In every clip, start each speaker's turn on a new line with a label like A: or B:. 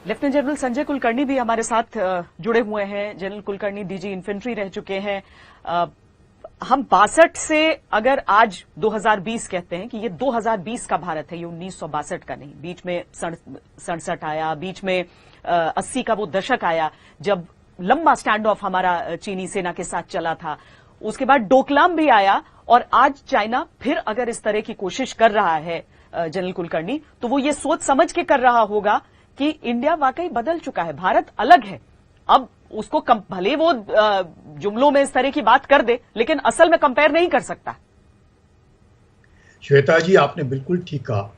A: Lieutenant general Sanjay Kulkarni भी हमारे साथ जुड़े हुए हैं। जनरल कुलकर्णी डीजी इन्फेंट्री रह चुके हैं। हम 62 से अगर आज 2020 कहते हैं कि ये 2020 का भारत है, ये 1962 का नहीं। बीच में 67 आया, बीच में 80 का वो दशक आया जब लंबा स्टैंड ऑफ हमारा चीनी सेना के साथ चला था। उसके बाद डोकलाम भी आया और आज चाइना फिर अगर इस तरह की कोशिश कर रहा है जनरल कुलकर्णी, तो वो ये सोच समझ के कर रहा होगा कि इंडिया वाकई बदल चुका है, भारत अलग है। अब उसको भले वो जुमलों में इस तरह की बात कर दे, लेकिन असल में कंपेयर नहीं कर सकता।
B: श्वेता जी, आपने बिल्कुल ठीक कहा।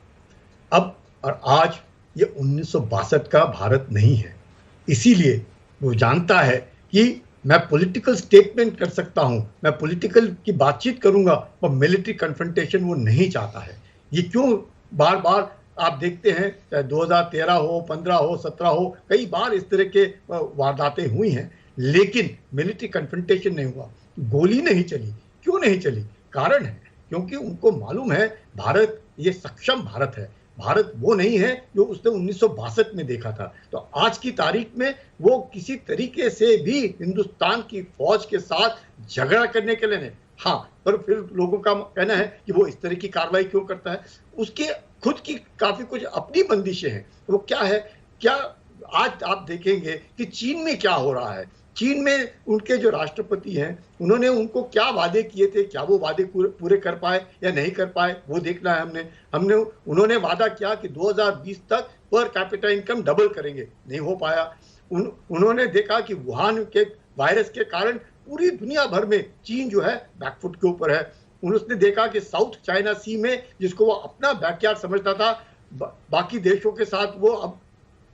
B: अब और आज ये 1962 का भारत नहीं है। इसीलिए वो जानता है कि मैं पॉलिटिकल स्टेटमेंट कर सकता हूं, मैं पॉलिटिकल की बातचीत करूंगा, पर मिलिट्री कन्फ्रंटेशन वो नहीं चाहता है। ये क्यों बार बार आप देखते हैं, चाहे 2013 हो, 15 हो, 17 हो, कई बार इस तरह के वारदातें हुई हैं, लेकिन मिलिट्री कन्फ्रंटेशन नहीं हुआ, गोली नहीं चली। क्यों नहीं चली? कारण है क्योंकि उनको मालूम है भारत ये सक्षम भारत है। भारत वो नहीं है जो उसने 1962 में देखा था। तो आज की तारीख में वो किसी तरीके से भी हिंदुस्तान की फौज के साथ झगड़ा करने के लिए नहीं। हाँ, पर फिर लोगों का कहना है कि वो इस तरह की कार्रवाई क्यों करता है, उसके खुद की काफी कुछ अपनी बंदिशें हैं। वो क्या है, क्या आज आप देखेंगे कि चीन में क्या हो रहा है। चीन में उनके जो राष्ट्रपति हैं, उन्होंने उनको क्या वादे किए थे, क्या वो वादे पूरे कर पाए या नहीं कर पाए, वो देखना है हमने। उन्होंने वादा किया कि 2020 तक पर कैपिटा इनकम डबल करेंगे, नहीं हो पाया। उन्होंने देखा कि वुहान के वायरस के कारण पूरी दुनिया भर में चीन जो है बैकफुट के ऊपर है। उसने देखा कि साउथ चाइना सी में, जिसको वो अपना बैकयार्ड समझता था, बाकी देशों के साथ वो अब,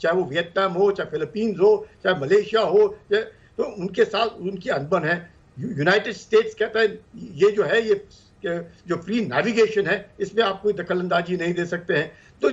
B: चाहे वो वियतनाम हो, चाहे फिलीपींस हो, चाहे मलेशिया हो, तो उनके साथ उनकी अनबन है। यूनाइटेड स्टेट्स कहता है ये जो है, ये जो फ्री नेविगेशन है, इसमें आप कोई दखलंदाजी नहीं दे सकते हैं। तो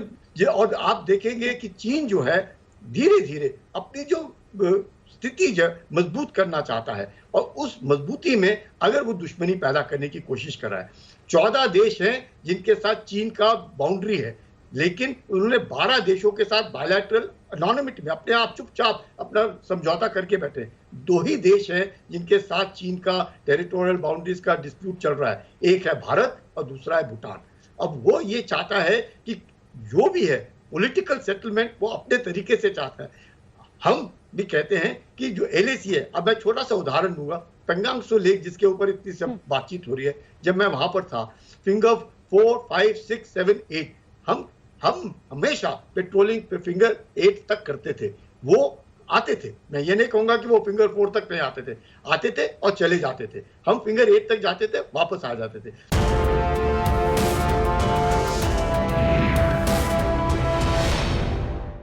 B: और आप देखेंगे कि चीन जो है धीरे धीरे अपनी जो स्थिति जो मजबूत करना चाहता है, और उस मजबूती में अगर वो दुश्मनी पैदा करने की कोशिश कर रहा है। 14 देश हैं जिनके साथ चीन का बाउंड्री है, लेकिन उन्होंने 12 देशों के साथ बायलैटरल एनॉनिमिटी में अपने आप चुपचाप अपना समझौता करके बैठे। 2 ही देश हैं जिनके साथ चीन का टेरिटोरियल बाउंड्रीज का डिस्प्यूट चल रहा है, एक है भारत और दूसरा है भूटान। अब वो ये चाहता है कि जो भी है पॉलिटिकल सेटलमेंट वो अपने तरीके से चाहता है। हम भी कहते हैं कि जो LAC है, अब मैं छोटा सा उदाहरण दूंगा, पेंगांग त्सो लेक जिसके ऊपर इतनी सब बातचीत हो रही है, जब मैं वहां पर था, फिंगर 4, 5, 6, 7, 8 हम हमेशा पेट्रोलिंग पे फिंगर 8 तक करते थे। वो आते थे, मैं ये नहीं कहूंगा कि वो फिंगर 4 तक नहीं आते थे और चले जाते थे। हम फिंगर 8 तक जाते थे, वापस आ जाते थे।